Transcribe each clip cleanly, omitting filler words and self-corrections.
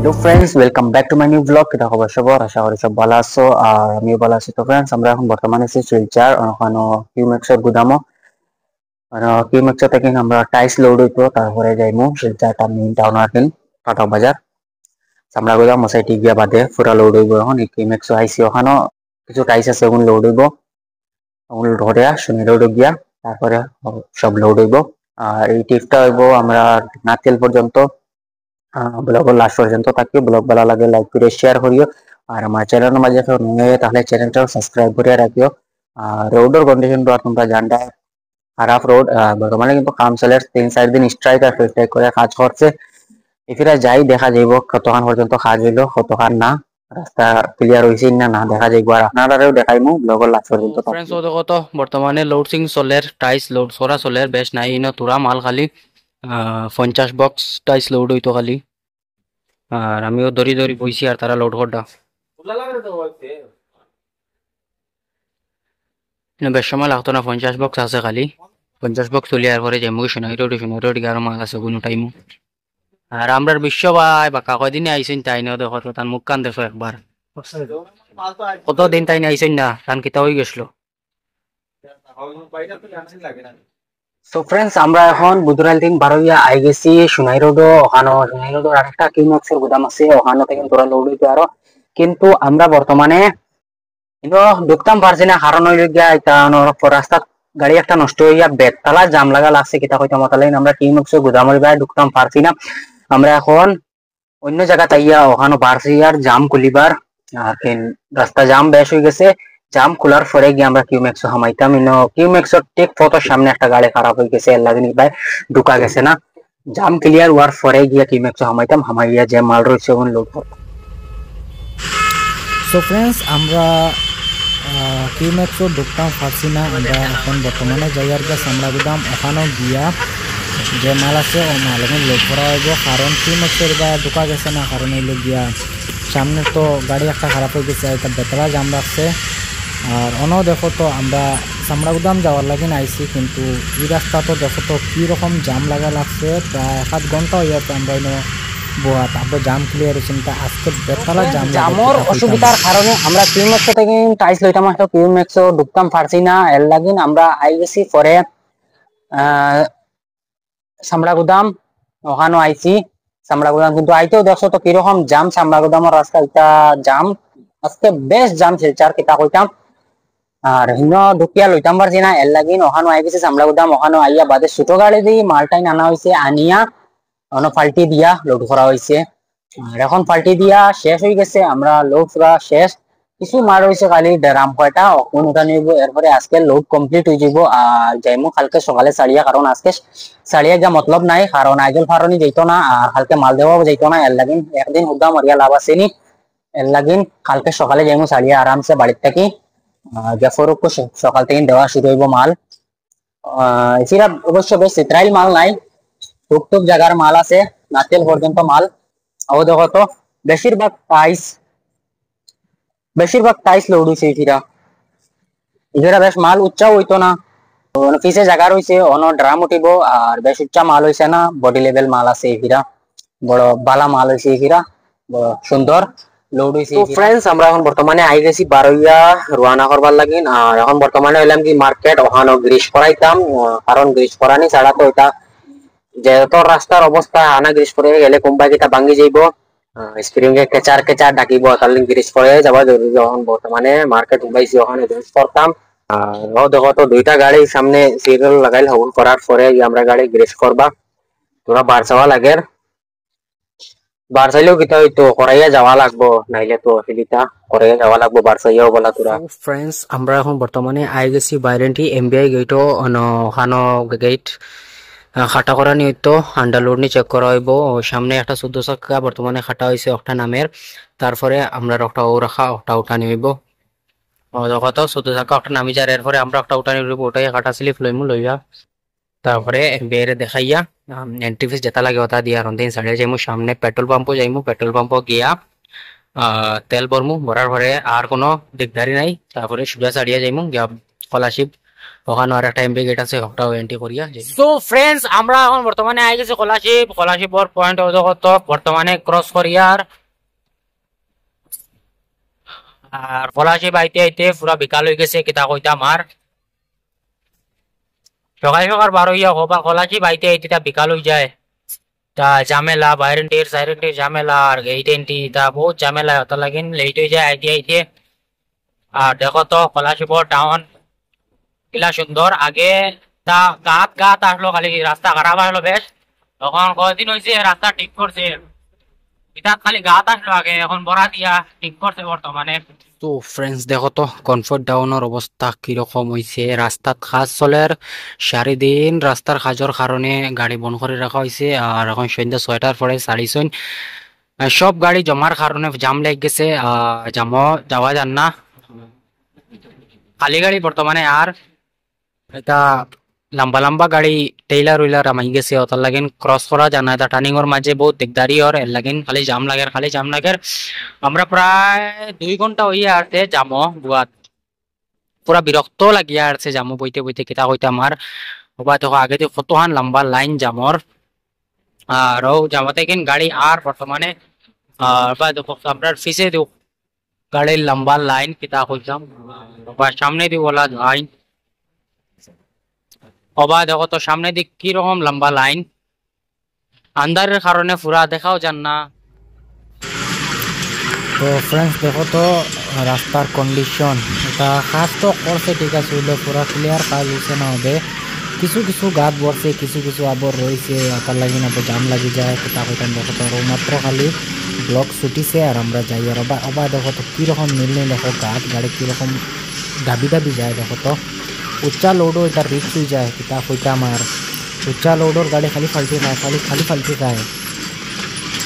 Hello friends, welcome back to my new blog. এটা খবর সবর, আশা করি সব ভালো আছো আর আমিও ভালো আছি। তো ফ্রেন্ডস, আমরা এখন বর্তমানে আছি শিলচর ওখানে কিউমেক্সের গুদামও। কিউমেক্সের থেকে আমরা টাইস লোড হইতো, তারপরে যাইমু শিলচর মেইন টাউন আছেন পাটা বাজার চামড়া গুদাম মশাইটি গিয়া বাদে পুরা লোড হইব। এখন কিউমেক্স আইসি ওখানে কিছু টাইস আছে, ওগুলো লোড হইব, ওগুলো ধরে শুনে লোড গিয়া তারপরে সব লোড হইব। আর এই টিপটা হইব আমরা নারকেল পর্যন্ত, ব্লগ লাস্ট পর্যন্ত থাকি। ব্লগ ভালো লাগে লাইক করে শেয়ার করিও, আর আমার চ্যানেলের মাঝে তাহলে চ্যানেলটাও সাবস্ক্রাইব করে রাখিও। আর রোডের কন্ডিশন তো তোমরা জানটা খারাপ রোড, বর্তমানে কিন্তু কাম চলে 3-4 দিন স্ট্রাইক আর স্ট্রাইক করে কাজ করছে। এফিরা যাই দেখা যাইব কতক্ষণ পর্যন্ত কাজ হইলো কতক্ষণ না, রাস্তা ক্লিয়ার হয়েছে না না দেখা যাইব। আর আপনারাও দেখাইমু ব্লগের লাস্ট পর্যন্ত। ফ্রেন্ডস ও দেখো তো বর্তমানে লোডসিং চলের টাইস লোড সরা চলের বেশ নাই ইনো তুরা মাল খালি 50 বক্স টাইস লোড হইতো খালি। আর আমিও দড়ি দড়ি বইছি আর তারা লোড করডা বেশ সময় লাগতো না। 50 বক্স আছে খালি, 50 বক্স তুলিয়ার পরে যে মুখ শোনাই রোড গারো মাল আছে কোনো টাইম। আর আমরা বিশ্ব ভাই বা কয়দিনে আইসেন তাই না দেখো তো তার মুখ কান দেখো একবার, কতদিন তাই না আইসেন না তান কিতা হয়ে গেছিল। সো ফ্রেন্ডস, আমরা এখন বুধুরাল দিন বারোইয়া আই গেছি সোনাই রোডও। ওখানে সোনাই রোডের আরেকটা কিউমেক্সের গুদাম আছে, ওখানে থেকে তোরা লোড হইতে আরো। কিন্তু আমরা বর্তমানে ঢুকতাম পারছি না, কারণ হইল গিয়া এটা রাস্তা গাড়ি একটা নষ্ট হইয়া বেতলা জাম লাগা লাগছে। কিতা কইতাম তাহলে আমরা কিউমেক্সের গুদামের বাইরে ঢুকতাম পারছি না। আমরা এখন অন্য জায়গা তাইয়া ওখানে পারছি আর জাম খুলিবার। আর রাস্তা জাম বেশ হয়ে গেছে, জাম খোলার পরে গিয়ে আমরা কিউমেক্স হামাইতাম। কিউমেক্সর ঠিক ফটোর সামনে একটা গাড়ি খারাপ হয়ে গেছে, এর লাগে ভাই ঢুকা গেছে না। জাম ক্লিয়ার হওয়ার পরে গিয়া কিউমেক্স হামাইতাম, হামাইয়া যে মাল রয়েছে ওখানে লোড করতাম। সো ফ্রেন্ডস, আমরা কিউমেক্সও ঢুকতাম পারছি না। আমরা এখন বর্তমানে যাইয়ার গা চামড়া গুদাম, ওখানেও গিয়া যে মাল আছে ও মাল এখন লোড করা হইব। কারণ কিউমেক্সের বা ঢুকা গেছে না, কারণ হইল গিয়া সামনে তো গাড়ি একটা খারাপ হয়ে গেছে, এটা বেতলা জাম রাখছে। আর অনও দেখো তো আমরা চামড়া গুদাম যাওয়ার লাগে আইছি, কিন্তু এই রাস্তা তো দেখো তো কীরকম জাম লাগা লাগছে। প্রায় 1 ঘন্টা হয়ে যাচ্ছে আমরা বোয়া, তারপর জাম ক্লিয়ার হয়েছে। আজকে বেতলা জামর অসুবিধার কারণে আমরা কিউমেক্স থেকে টাইস লইতাম, কিউমেক্স ঢুকতাম পারছি না। এর লাগে আমরা আই গেছি পরে চামড়া গুদাম, ওখানে আইছি চামড়া গুদাম। কিন্তু আইতেও দেখছো তো কিরকম জাম চামড়া গুদামের রাস্তা, এটা জাম আজকে বেশ জাম শিলচার কিতা কইতাম। আর হিন ঢুকিয়া লইতাম পারছি না, এর লাগিন ওখানে আই গেছে চামড়া গুদাম। ওখানে আইয়া বাদে ছোট গাড়ি দিয়ে মালটাই আনা হয়েছে, আনিয়া ওখানে পাল্টি দিয়া লোড করা হয়েছে। আর এখন পাল্টি দিয়া শেষ হয়ে গেছে, আমরা লোড পুরা শেষ। কিছু মাল রয়েছে খালি ড্রাম কয়টা কোন উঠা নিব, এরপরে আজকে লোড কমপ্লিট হয়ে যাব। আর যাইমু কালকে সকালে সারিয়া, কারণ আজকে সারিয়া যা মতলব নাই, কারণ আইজল ফারনি যাইতো না আর কালকে মাল দেওয়া যাইতো না। এর লাগিন একদিন হুদা মরিয়া লাভ আসেনি, এর লাগিন কালকে সকালে যাইমু সারিয়া আরামসে বাড়ির থাকি। জাফরকে সকাল থেকে দেওয়া শুরু হইব মাল। এছাড়া অবশ্য বেশ চিত্রাইল মাল নাই, টুকটুক জায়গার মাল আছে, নারকেল পর্যন্ত মাল। ও দেখো তো বেশিরভাগ টাইস লোড হয়েছে। এছাড়া বেশ মাল উচ্চাও হইতো না, পিছে জায়গা রয়েছে, অন ড্রাম উঠিব। আর বেশ উচ্চা মাল হয়েছে না, বডি লেভেল মাল আছে। এফিরা বড় বালা মাল হয়েছে, এফিরা বড় সুন্দর লোড হয়েছে। ফ্রেন্ডস, আমরা এখন বর্তমানে আই গেছি বারোইয়া রওনা করবার লাগিন। আর এখন বর্তমানে হইলাম কি মার্কেট, ওখানে গ্রিস করাইতাম, কারণ গ্রিস করানি ছাড়া তো এটা যেহেতু রাস্তার অবস্থা আনা গ্রিস করে গেলে কোম্পানি কিটা ভাঙ্গি যাইব, স্প্রিং এ কেচার কেচার ডাকিব, তাহলে গ্রিস করে যাওয়া জরুরি। যখন বর্তমানে মার্কেট উবাইছি ওখানে গ্রিস করতাম। আর দেখো তো দুইটা গাড়ি সামনে সিরিয়াল লাগাইল হবুল করার পরে আমরা গাড়ি গ্রিস করবা। তোরা বারসাওয়া লাগে, বারসাইলেও কিতা হইতো করাইয়া যাওয়া লাগবো, নাইলে তো অসুবিধা, করাইয়া যাওয়া লাগবো বারসাইয়াও বলা তোরা। ফ্রেন্ডস, আমরা এখন বর্তমানে আই গেছি বাইরেন্টি এমবিআই গেটও, ওখানো গেট খাটা করা নি হইতো, আন্ডারলোড নি চেক করা হইব। সামনে একটা 14 চাকা বর্তমানে খাটা হয়েছে একটা নামের, তারপরে আমরা একটা ও রাখা একটা উঠানি হইব। কত 14 চাকা একটা নামি যায়, এরপরে আমরা একটা উঠানি হইব, ওটাই খাটা স্লিপ লইমু, লইয়া তারপরে এমবিআই দেখাইয়া এন্ট্রি ফিস যেটা লাগে ওটা দিয়া রন্দিন সাইডে যাইমু। সামনে পেট্রোল পাম্পও যাইমু, পেট্রোল পাম্পও গিয়া তেল ভরমু, ভরার পরে আর কোনো দিকদারি নাই। তারপরে সোজা সারিয়া যাইমু গিয়া স্কলারশিপ ওখানে আর একটা এমবি গেট আছে, ওটাও এন্ট্রি করিয়া যাই। সো ফ্রেন্ডস, আমরা এখন বর্তমানে আই গেছি কলাশিপ। কলাশিপর পয়েন্ট অবগত বর্তমানে ক্রস করিয়ার, আর কলাশিপ আইতে আইতে পুরা বিকাল হয়ে গেছে। কিতা কইতাম আর সকাল সকাল বার হইয়া হবা কলাশিপ আইতে আইতে তা বিকাল হয়ে যায়। তা ঝামেলা, বাইরেন্টির সাইরেন্টির ঝামেলা, আর গেইট এন্ট্রি তা বহুত ঝামেলা হতে লাগিন, লেট হয়ে যায় আইতে আইতে। আর দেখো তো কলাশিপর টাউন কিলা সুন্দর। আগে তা গাত গাত আসলো, খালি রাস্তা খারাপ আসলো বেশ। তখন কয়দিন হয়েছে রাস্তা ঠিক করছে, এটা খালি গাত আসলো আগে, এখন বড়া দিয়া ঠিক করছে বর্তমানে। তো ফ্রেন্ডস দেখো তো কমফোর্ট ডাউনের অবস্থা কিরকম হয়েছে। রাস্তাত কাজ চলের, সারাদিন রাস্তার কাজের কারণে গাড়ি বন্ধ করে রাখা হয়েছে। আর এখন সন্ধ্যা 6টার পরে ছাড়িছইন, সব গাড়ি জমার কারণে জাম লেগে গেছে। জামও যাওয়া যান না, খালি গাড়ি বর্তমানে। আর এটা লম্বা লম্বা গাড়ি টেইলার উইলার আমাই গেছে, ওটার লাগিন ক্রস করা জানা। এটা টার্নিং এর মাঝে বহুত দিকদারি ওর, এর লাগিন খালি জাম লাগে, খালি জাম লাগে। আমরা প্রায় 2 ঘন্টা হইয়া আসছে জামো বুয়াত, পুরা বিরক্ত লাগিয়া আসছে জামো বইতে বইতে। কিতা কইতে আমার হবা দেখো আগে দিয়ে কতখান লম্বা লাইন জামর, আর ও জামাতে কিন গাড়ি আর বর্তমানে বা দেখো আপনার ফিসে দিও গাড়ির লম্বা লাইন। কিতা কইতাম বা সামনে দিও ওলা লাইন, অবা দেখো তো সামনে দিক কি রকম লম্বা লাইন, আন্ধারের কারণে পুরা দেখাও যান না। তো ফ্রেন্ডস দেখো তো রাস্তার কন্ডিশন, এটা কাজ তো করছে ঠিক আছে, হইলে পুরা ক্লিয়ার কাজ হয়েছে না হবে। কিছু কিছু গাত বসছে, কিছু কিছু আবার রয়েছে, তার লাগি না জাম লাগি যায়। তা কইতাম দেখো তো মাত্র খালি ব্লক ছুটিছে আর আমরা যাই। আর অবা দেখো তো কীরকম মিললে দেখো গাত গাড়ি কীরকম দাবি দাবি যায়। দেখো তো উচ্চা লোডও এটা রিক্স হয়ে যায়। কিতা কইতাম আর উচ্চা লোডর গাড়ি খালি ফালতি খায়, খালি ফালতি খায়।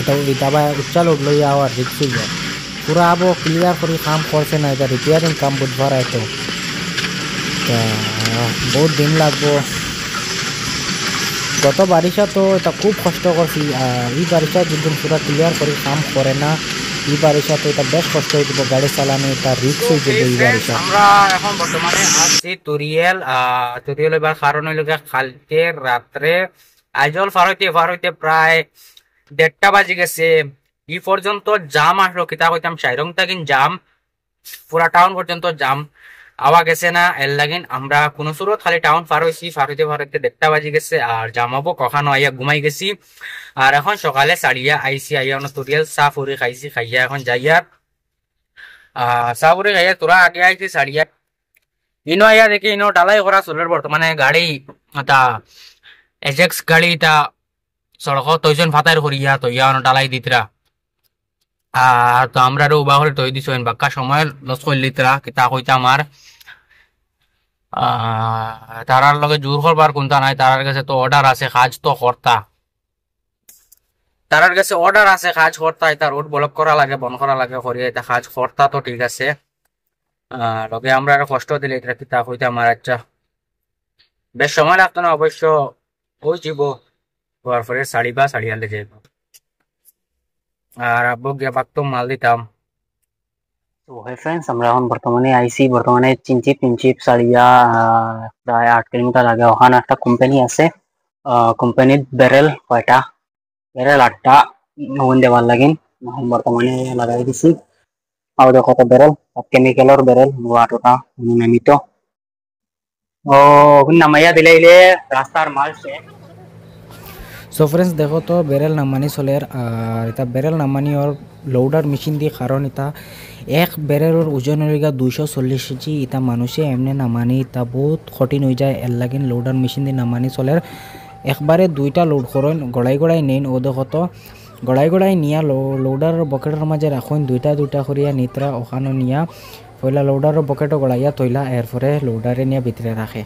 এটা দাবা উচ্চা লোড লই আর রিক্স হয়ে যায়। পুরা আবো ক্লিয়ার করে কাম করছে না, এটা রিপেয়ারিং কাম বুধবার আইতো, বহুত দিন লাগবো। গত বারিশা তো এটা খুব কষ্ট করছি, আর এই বারিশা যদি পুরা ক্লিয়ার করে কাম করে না, এই বারিশা তো এটা বেশ কষ্ট হয়ে যাব গাড়ি চালানো, এটা রিক্স হয়ে যাবে এই বারিশা। আমরা এখন বর্তমানে আসছি তুরিয়েল। তুরিয়েল এবার কারণ হইল কালকে রাত্রে আইজল ফার হইতে প্রায় 1:30 বাজে গেছে। এই পর্যন্ত জাম আসলো, কিতা কইতাম সাইরং তাকিন জাম, পুরা টাউন পর্যন্ত জাম আওয়া গেছে না। এর লাগিন আমরা কোন সুরত খালি টাউন পার হইছি, পার হইতে 1:30 বাজে গেছে। আর জাম হবো কখনো আইয়া ঘুমাই গেছি। আর এখন সকালে সারিয়া আইসি, আইয়া তুরিয়াল চা ফুরি খাইছি, খাইয়া এখন যাইয়া চা ফুরি খাইয়া তোরা আগে আইছি সারিয়া ইনো আইয়া দেখি ইনো ডালাই করা চলের বর্তমানে গাড়ি তা এজেক্স গাড়ি তা সড়ক তৈজন ফাতার করিয়া তৈয়া ডালাই দিতরা। আর তো আমরা উবা করে তৈ দিছো বাক্কা সময় লস করলিতরা। কিতা কইতাম আর তারার লগে জোর করবার কোনটা নাই, তারার কাছে তো অর্ডার আছে কাজ তো কর্তা, তারার কাছে অর্ডার আছে কাজ কর্তা। এটা রোড ব্লক করা লাগে, বন্ধ করা লাগে, করিয়া এটা কাজ কর্তা তো ঠিক আছে। লগে আমরা আরো কষ্ট দিলে এটা কিতা কইতাম আর আচ্ছা বেশ সময় লাগতো না অবশ্য, ওই যাব হওয়ার পরে শাড়ি আনতে যাইব। আর আব্বু গিয়া বাক্তো মাল দিতাম। তো হাই ফ্রেন্ডস, আমরা এখন বর্তমানে আইসি, বর্তমানে চিনচিপ সারিয়া প্রায় 8 কিলোমিটার আগে ওখানে একটা কোম্পানি আছে। কোম্পানির ব্যারেল কয়টা, ব্যারেল 8টা ওখান দেওয়ার লাগিন এখন বর্তমানে লাগাই দিছি। আর দেখো কত ব্যারেল, কেমিক্যালের ব্যারেল 8টা নামিত। ও ওখানে নামাইয়া দিলে রাস্তার মাল শেষ। সো ফ্রেন্ডস দেখো তো ব্যারেল নামানি চলের, আর এটা ব্যারেল নামানি ওর লোডার মেশিন দিয়ে, কারণ এটা এক ব্যারেলের ওজন হইগা 240 কেজি। এটা মানুষে এমনি নামানি এটা বহুত কঠিন হয়ে যায়, এর লাগিন লোডার মেশিন দিয়ে নামানি চলের। একবারে 2টা লোড করেন, গড়াই নেন। ও দেখো তো গড়াই নিয়া লোডার বকেটের মাঝে রাখুন, 2টা করিয়া নিতরা ওখানে নিয়া পয়লা লোডার বকেটও গড়াইয়া তৈলা, এরপরে লোডারে নিয়ে ভিতরে রাখে।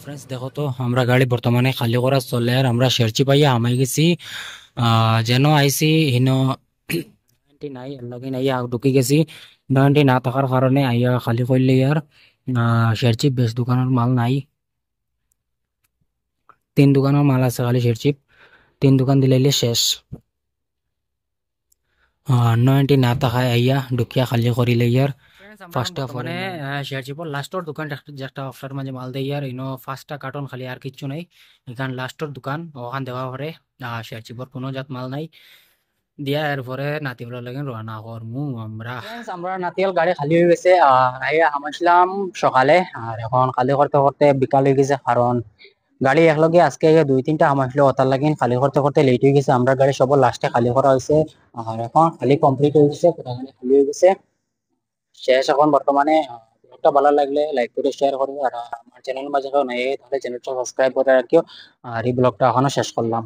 ফ্রেন্ডস দেখো তো আমরা গাড়ি বর্তমানে খালি করা চলে আর আমরা শেরচি পাইয়া হামাই গেছি যেন আইসি হিনো 90 নাই এর লগে নাই ঢুকি গেছি 90 না থাকার কারণে আইয়া খালি করলে আর শেরচি বেশ দোকানের মাল নাই 3 দোকানের মাল আছে খালি শেরচি 3 দোকান দিলাইলে শেষ 90 না থাকায় আইয়া ঢুকিয়া খালি করিলে ইয়ার ফার্স্টটা মানে শেয়ারচিপর লাস্টর দোকান যেটা অফার মাঝে মাল দেয় আর ইনো 5টা কার্টন খালি আর কিচ্ছু নাই এখান লাস্টর দোকান ওখান দেওয়া পরে শেয়ারচিপর কোনো জাত মাল নাই দিয়া এরপরে নাতিবলা লাগে রওনা করমু আমরা আমরা নাতিয়াল গাড়ি খালি হয়ে গেছে আইয়া হামাইছিলাম সকালে আর এখন খালি করতে করতে বিকাল হয়ে গেছে কারণ গাড়ি একলগে আজকে 2-3টা হামাইছিল ওটার লাগিন খালি করতে করতে লেট হয়ে গেছে আমরা গাড়ি সব লাস্টে খালি করা হয়েছে আর এখন খালি কমপ্লিট হয়ে গেছে খালি হয়ে গেছে শেষ এখন বর্তমানে একটা ভালো লাগলে লাইক করে শেয়ার করবে আর আমার চ্যানেল মাঝে কেউ নাই তাহলে চ্যানেলটা সাবস্ক্রাইব করে রাখিও আর এই ব্লগটা এখনো শেষ করলাম।